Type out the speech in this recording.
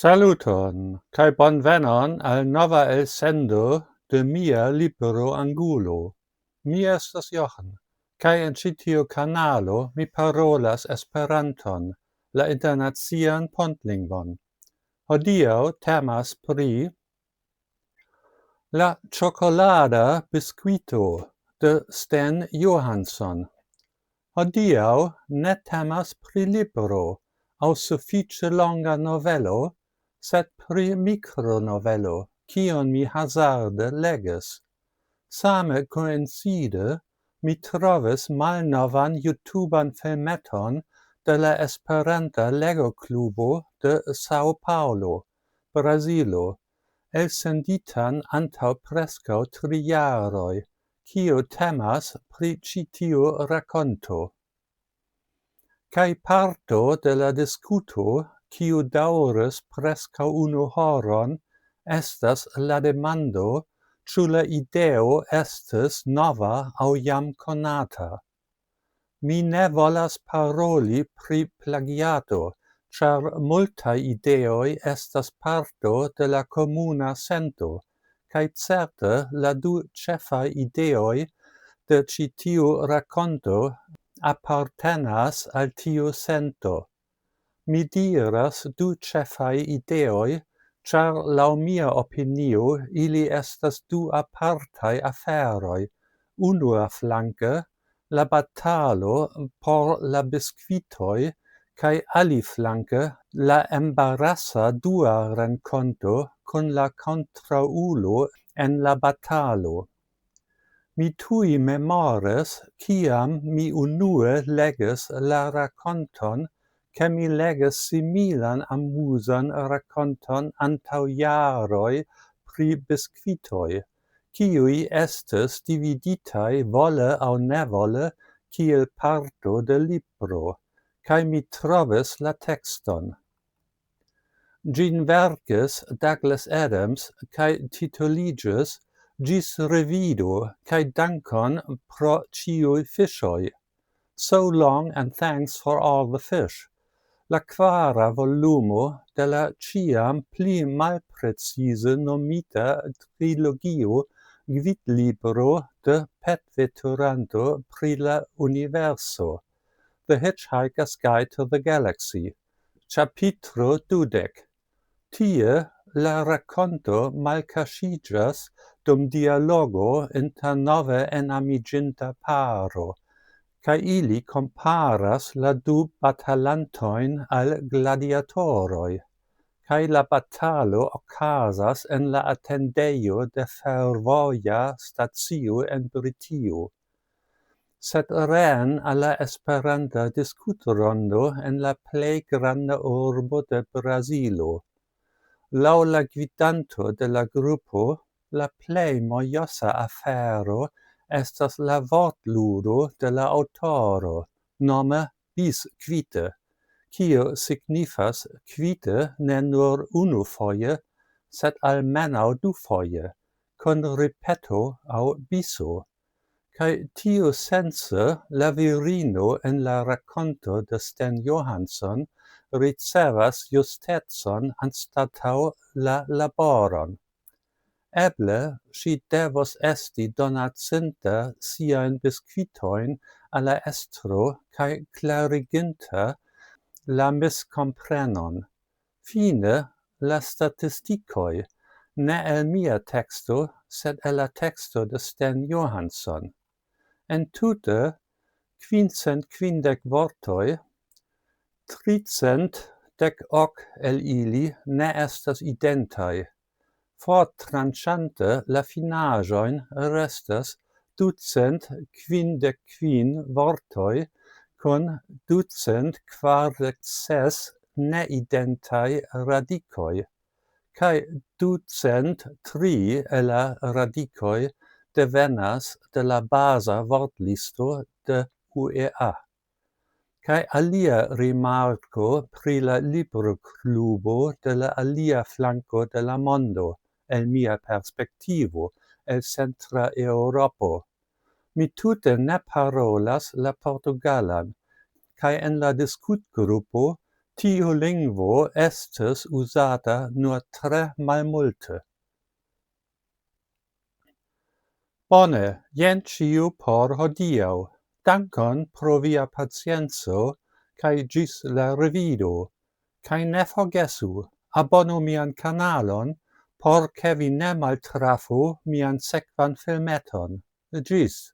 Saluton, kai bonvenon al nova elsendo de mia libero angulo. Mi estas Jochen, kai en ĉi tiu kanalo mi parolas Esperanton, la internacian pontlingvon. Hodiaŭ temas pri la ĉokolada biskuito de Sten Johansson. Hodiaŭ ne temas pri libro aŭ sufiĉe longa novelo, sed pri micronovelo, kion mi hazarde leges. Same coincide, mi trovis malnovan YouTuban filmeton de la Esperanta Lego-klubo de Sao Paulo, Brazilo, elsenditan antaŭ preskaŭ 3 jaroj, kiu temas pri ĉi tiu rakonto. Kaj parto de la diskuto, kiu daŭris preskaŭ 1 horon, estas la demando, ĉu la ideo estis nova aŭ jam konata. Mi ne volas paroli pri plagiato, ĉar multaj ideoj estas parto de la komuna sento, kaj certe la 2 ĉefaj ideoj de ĉi tiu rakonto appartenas al tiu sento. Mi diras 2 ĉefaj ideoj, ĉar laŭ mia opinio ili estas 2 apartaj aferoj. Unuaflanke, la batalo por la biskuitoj, kaj aliflanke la embarasa dua renkonto kun la kontraŭulo en la batalo. Mi tui memoras, kiam mi unue leges la rakonton, ke mi leges similan amuzan rakonton antaŭ jaroj pri biskuitoj, kiuj estis dividitaj vole aŭ nevole kiel parto de libro, kaj mi trovis la tekston. Ĝin verkis Douglas Adams kaj titoliĝis Gis revido, kai dankon pro ciui fishoi. So long and thanks for all the fish. La quara volumo de la ciam pli malprecise nomita trilogio Gvidlibro de petveturanto pri la universo. The Hitchhiker's Guide to the Galaxy. Chapitro 20. Tie la raconto malcaŝiĝas dum dialogo inter nove enamiĝinta paro, kaj ili komparas la 2 batalantojn al gladiatoroj, kaj la batalo okazas en la atendejo de fervoja stacio en Britio. Sed reen al la Esperanta diskutrondo en la plej granda urbo de Brazilo. Laŭ la gvidanto de la grupo, la plej mojosa afero estas la vortludo de la aŭtoro, nome bisquite, kio signifas kvite ne nur unufoje, sed almenaŭ dufoje, kun ripeto aŭ biso. Kaj tiusence la virino en la rakonto de Sten Johansson ricevas justecon anstataŭ la laboron. Eble ŝi devos esti donacinta siajn biskuitojn al la estro kaj klariginta la miskomprenon. Fine la statistikoj, ne el mia teksto, sed el la teksto de Sten Johansson. Entute 550 vortoj, 318 el ili ne estas identaj. Fortranĉante la finaĵojn restas 255 vortoj kun 246 neidentaj radikoj, kaj 203 el la radikoj devenas de la baza vortlisto de UEA. Kaj alia rimarko pri la libroklubo de la alia flanko de la mondo, el mia perspektivo, el centra Eŭropo. Mi tute ne parolas la portugalan, kaj en la diskutgrupo Tiu lingvo estas uzata nur tre malmulte. Bone, jen ĉio por hodiaŭ. Dankon pro via pacienco kaj ĝis la revido. Kaj ne forgesu, abonu mian kanalon por ke vi ne maltrafu mian sekvan filmeton. Ĝis!